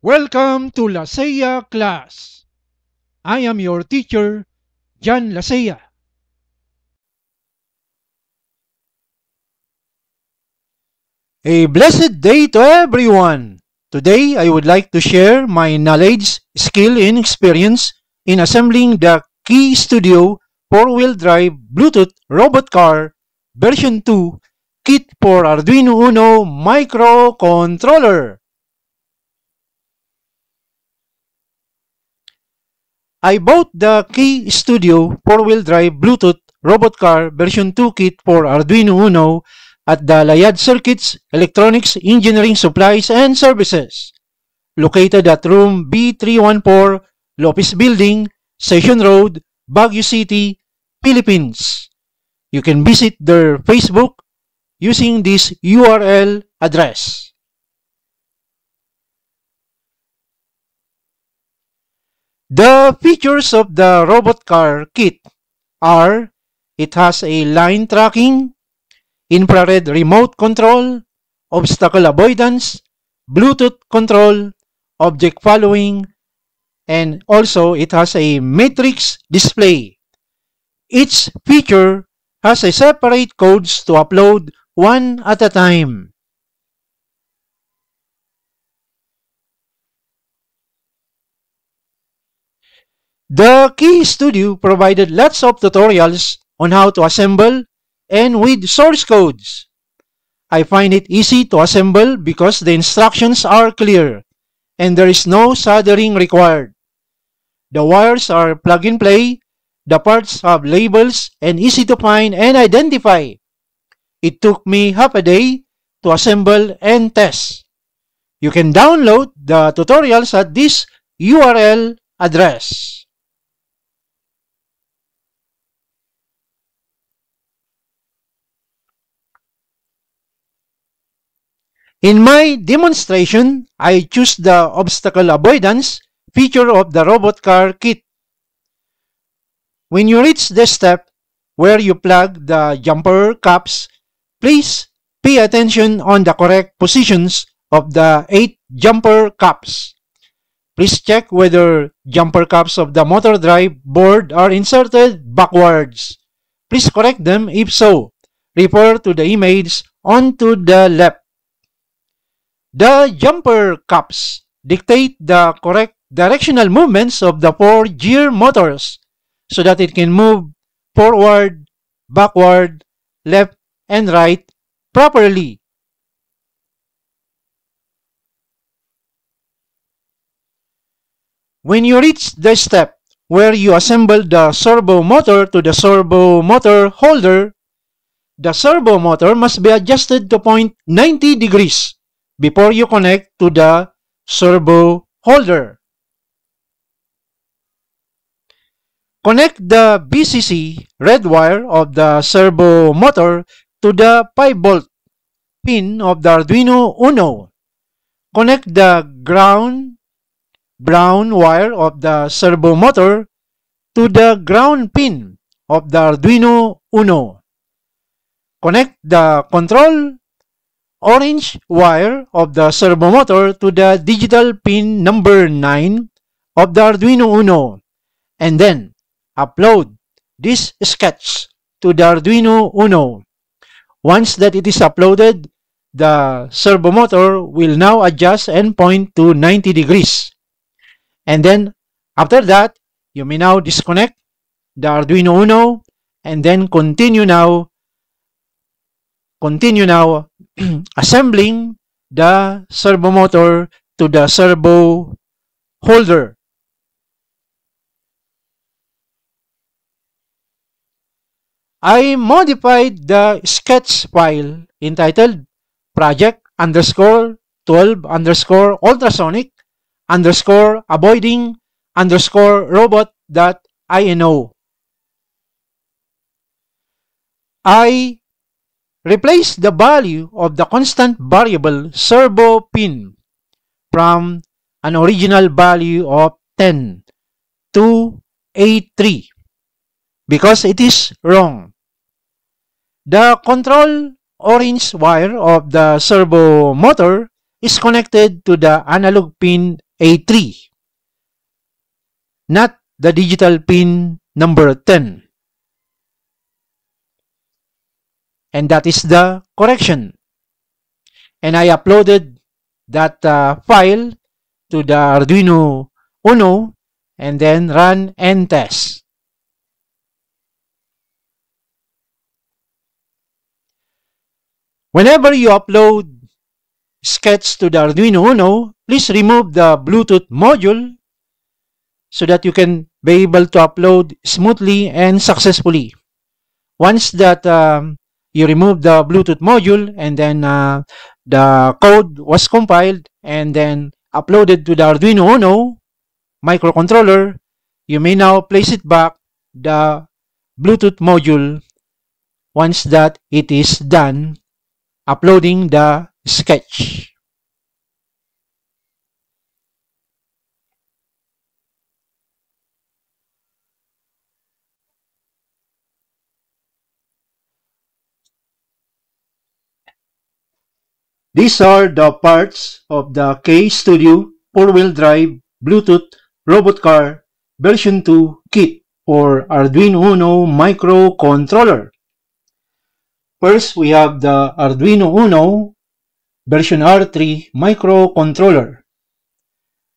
Welcome to Lasea class. I am your teacher, Jan Lasea. A blessed day to everyone. Today, I would like to share my knowledge, skill, and experience in assembling the Key Studio 4-wheel drive Bluetooth robot car version 2 kit for Arduino Uno microcontroller. I bought the Key Studio 4-wheel drive Bluetooth robot car version 2 kit for Arduino Uno at the Layad Circuits Electronics Engineering Supplies and Services, located at room B314, Lopez Building, Session Road, Baguio City, Philippines. You can visit their Facebook using this URL address. The features of the robot car kit are: it has a line tracking, infrared remote control, obstacle avoidance, Bluetooth control, object following, and also it has a matrix display. Each feature has a separate codes to upload one at a time. The Key Studio provided lots of tutorials on how to assemble and with source codes. I find it easy to assemble because the instructions are clear and there is no soldering required. The wires are plug and play, the parts have labels and easy to find and identify. It took me half a day to assemble and test. You can download the tutorials at this URL address. In my demonstration, I choose the obstacle avoidance feature of the robot car kit. When you reach the step where you plug the jumper caps, please pay attention on the correct positions of the 8 jumper caps. Please check whether jumper caps of the motor drive board are inserted backwards. Please correct them if so. Refer to the image onto the left. The jumper caps dictate the correct directional movements of the 4-gear motors so that it can move forward, backward, left, and right properly. When you reach the step where you assemble the servo motor to the servo motor holder, the servo motor must be adjusted to point 90 degrees before you connect to the servo holder. Connect the VCC red wire of the servo motor to the 5-volt pin of the Arduino Uno. Connect the ground brown wire of the servo motor to the ground pin of the Arduino Uno. Connect the control orange wire of the servo motor to the digital pin number 9 of the Arduino Uno, and then upload this sketch to the Arduino Uno. Once that it is uploaded, the servo motor will now adjust and point to 90 degrees. And then after that, you may now disconnect the Arduino Uno and then continue now assembling the servo motor to the servo holder. I modified the sketch file entitled project_12_ultrasonic_avoiding_robot.ino. I replace the value of the constant variable servo pin from an original value of 10 to a 3 because it is wrong. The control orange wire of the servo motor is connected to the analog pin A3, not the digital pin number 10. And that is the correction. And I uploaded that file to the Arduino Uno and then run and test. Whenever you upload Sketch to the Arduino Uno, please remove the Bluetooth module so that you can be able to upload smoothly and successfully. Once that you remove the Bluetooth module and then the code was compiled and then uploaded to the Arduino Uno microcontroller, you may now place it back the Bluetooth module once that it is done uploading the sketch. These are the parts of the K-Studio 4-wheel drive Bluetooth robot car version 2 kit for Arduino Uno microcontroller. First, we have the Arduino Uno version R3 microcontroller.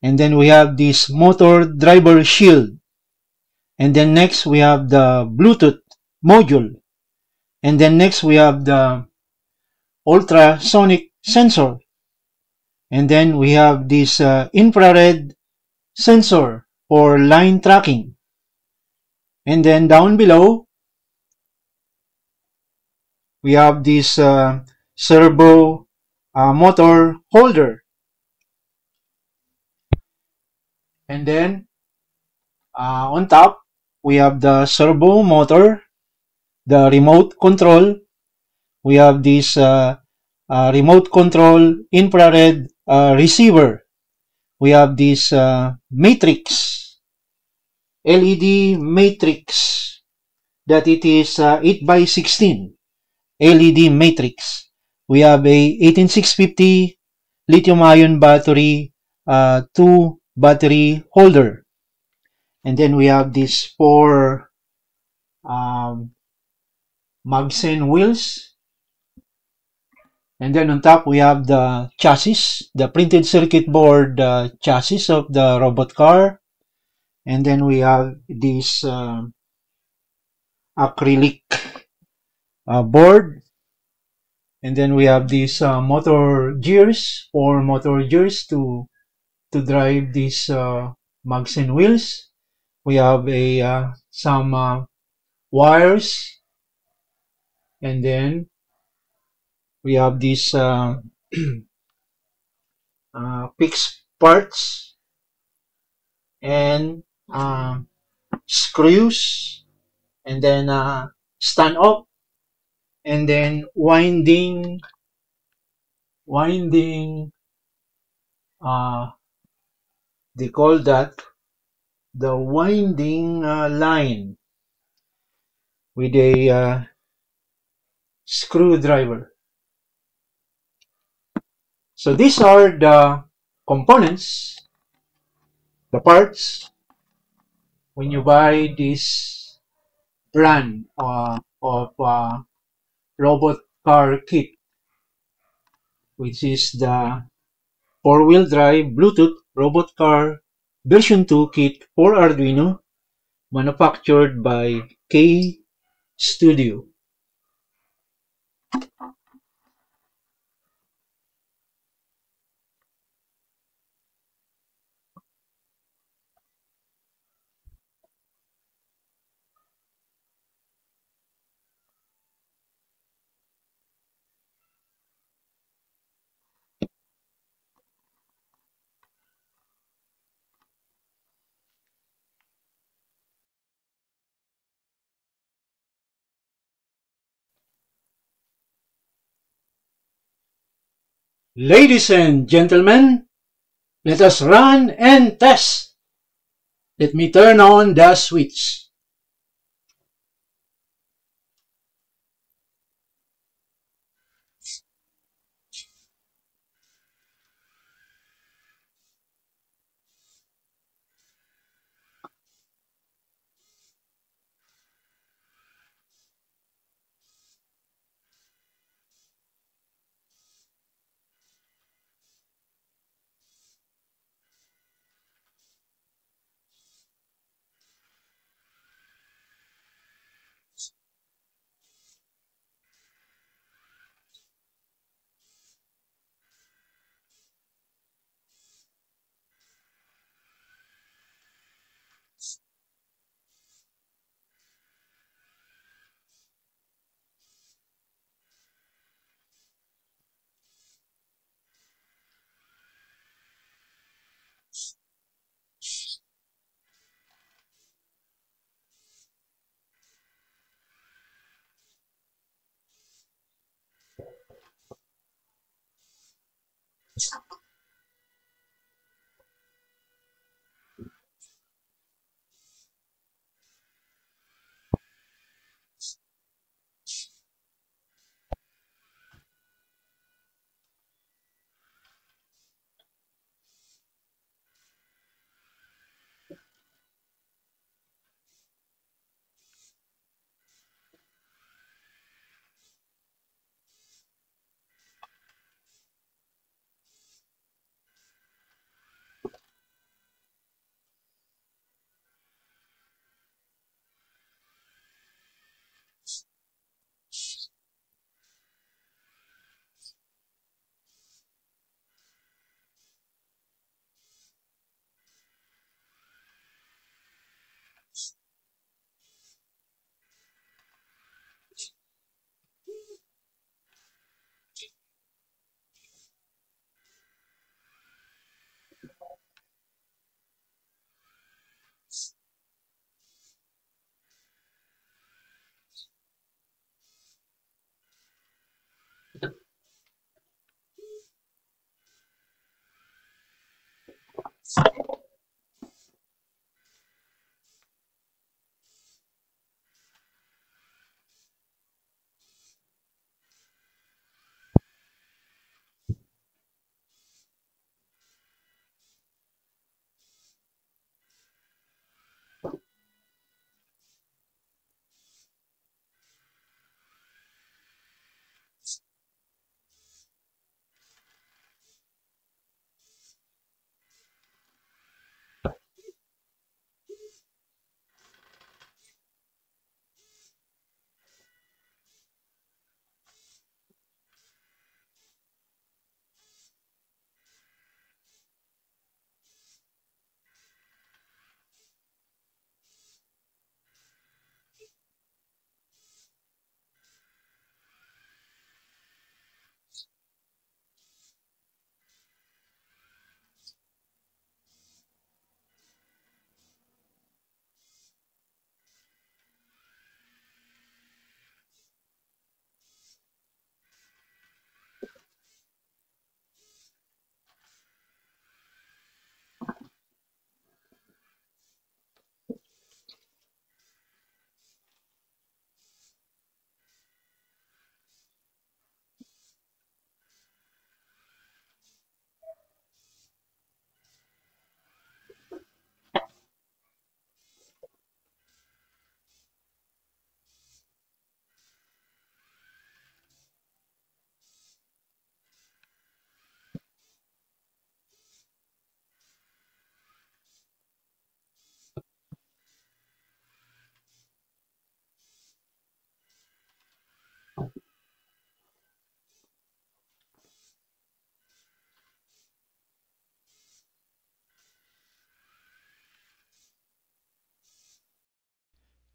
And then we have this motor driver shield. And then next we have the Bluetooth module. And then next we have the ultrasonic sensor. And then we have this infrared sensor for line tracking. And then down below, we have this servo motor holder. And then on top, we have the servo motor, the remote control. We have this remote control infrared receiver. We have this matrix, LED matrix, that it is 8 by 16 LED matrix. We have a 18650 lithium-ion battery, 2 battery holder. And then we have these 4 Magsen wheels. And then on top, we have the chassis, the printed circuit board chassis of the robot car. And then we have this acrylic board. And then we have these motor gears, 4 motor gears to drive these Magsen wheels. We have a some wires. And then we have these fixed parts and screws, and then stand up, and then winding they call that the winding line with a screwdriver. So these are the components, the parts, when you buy this brand of robot car kit, which is the 4-wheel drive Bluetooth robot car version 2 kit for Arduino, manufactured by K Studio. Ladies and gentlemen, let us run and test. Let me turn on the switch.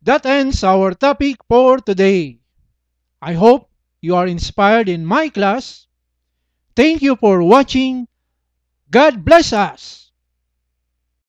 That ends our topic for today. I hope you are inspired in my class. Thank you for watching. God bless us.